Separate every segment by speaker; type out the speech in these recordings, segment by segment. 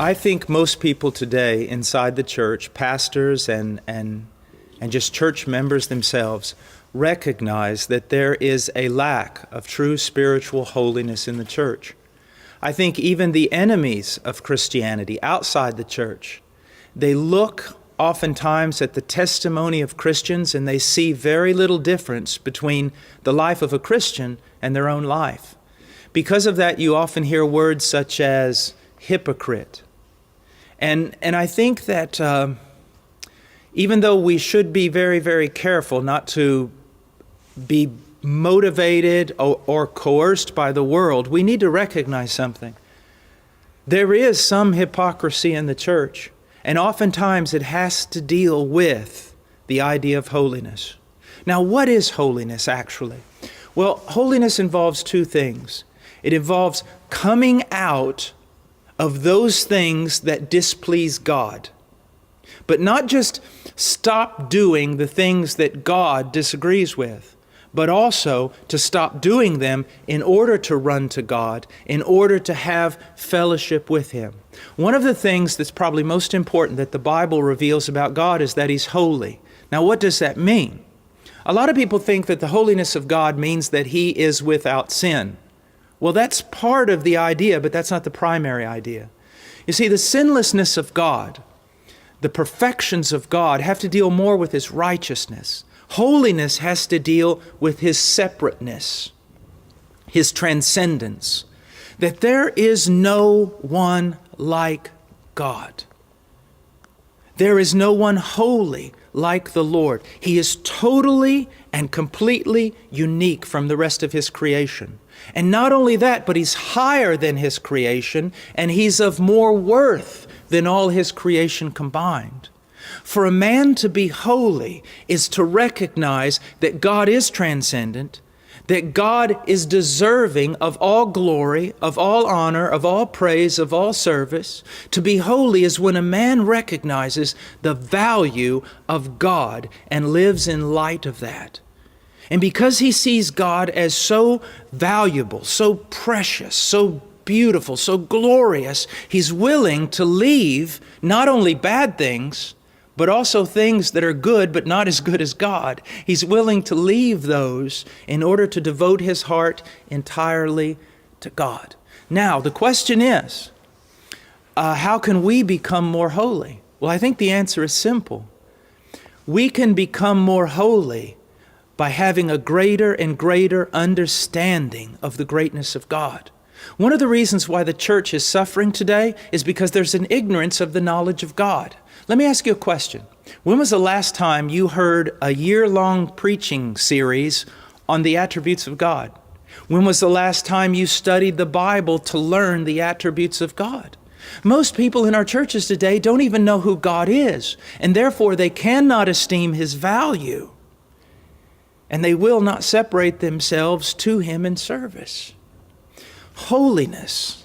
Speaker 1: I think most people today inside the church, pastors and just church members themselves, recognize that there is a lack of true spiritual holiness in the church. I think even the enemies of Christianity outside the church, they look oftentimes at the testimony of Christians and they see very little difference between the life of a Christian and their own life. Because of that, you often hear words such as hypocrite. And I think that even though we should be very, very careful not to be motivated or coerced by the world, we need to recognize something. There is some hypocrisy in the church, and oftentimes it has to deal with the idea of holiness. Now, what is holiness actually? Well, holiness involves two things. It involves coming out of those things that displease God, but not just stop doing the things that God disagrees with, but also to stop doing them in order to run to God, in order to have fellowship with Him. One of the things that's probably most important that the Bible reveals about God is that He's holy. Now, what does that mean? A lot of people think that the holiness of God means that He is without sin. Well, that's part of the idea, but that's not the primary idea. You see, the sinlessness of God, the perfections of God have to deal more with His righteousness. Holiness has to deal with His separateness, His transcendence, that there is no one like God. There is no one holy like the Lord. He is totally and completely unique from the rest of His creation. And not only that, but He's higher than His creation, and He's of more worth than all His creation combined. For a man to be holy is to recognize that God is transcendent, that God is deserving of all glory, of all honor, of all praise, of all service. To be holy is when a man recognizes the value of God and lives in light of that. And because he sees God as so valuable, so precious, so beautiful, so glorious, he's willing to leave not only bad things, but also things that are good but not as good as God. He's willing to leave those in order to devote his heart entirely to God. Now, the question is, how can we become more holy? Well, I think the answer is simple. We can become more holy by having a greater and greater understanding of the greatness of God. One of the reasons why the church is suffering today is because there's an ignorance of the knowledge of God. Let me ask you a question. When was the last time you heard a year-long preaching series on the attributes of God? When was the last time you studied the Bible to learn the attributes of God? Most people in our churches today don't even know who God is, and therefore they cannot esteem His value. And they will not separate themselves to Him in service. Holiness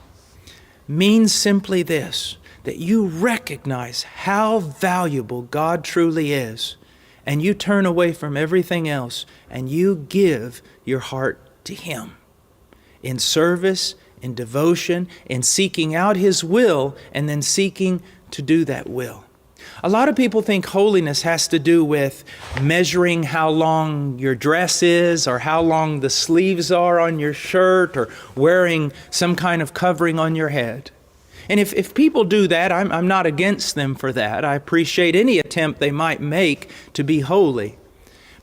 Speaker 1: means simply this, that you recognize how valuable God truly is, and you turn away from everything else, and you give your heart to Him in service, in devotion, in seeking out His will, and then seeking to do that will. A lot of people think holiness has to do with measuring how long your dress is or how long the sleeves are on your shirt or wearing some kind of covering on your head. And if people do that, I'm not against them for that. I appreciate any attempt they might make to be holy.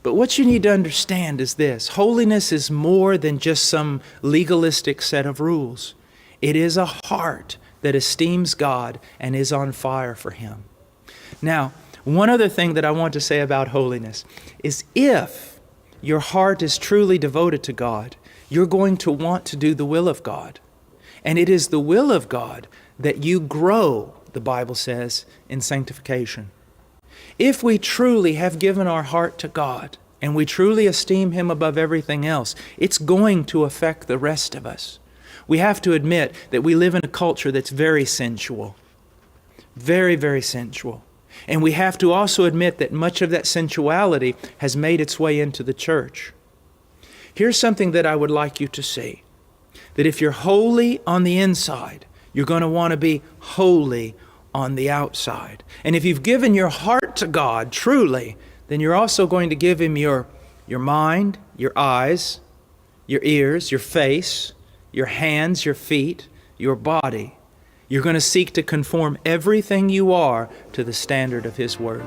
Speaker 1: But what you need to understand is this. Holiness is more than just some legalistic set of rules. It is a heart that esteems God and is on fire for Him. Now, one other thing that I want to say about holiness is if your heart is truly devoted to God, you're going to want to do the will of God. And it is the will of God that you grow, the Bible says, in sanctification. If we truly have given our heart to God and we truly esteem Him above everything else, it's going to affect the rest of us. We have to admit that we live in a culture that's very sensual. Very, very sensual. And we have to also admit that much of that sensuality has made its way into the church. Here's something that I would like you to see. That if you're holy on the inside, You're going to want to be holy on the outside. And if you've given your heart to God truly, then you're also going to give Him your mind, your eyes, your ears, your face, your hands, your feet, your body. You're going to seek to conform everything you are to the standard of His Word.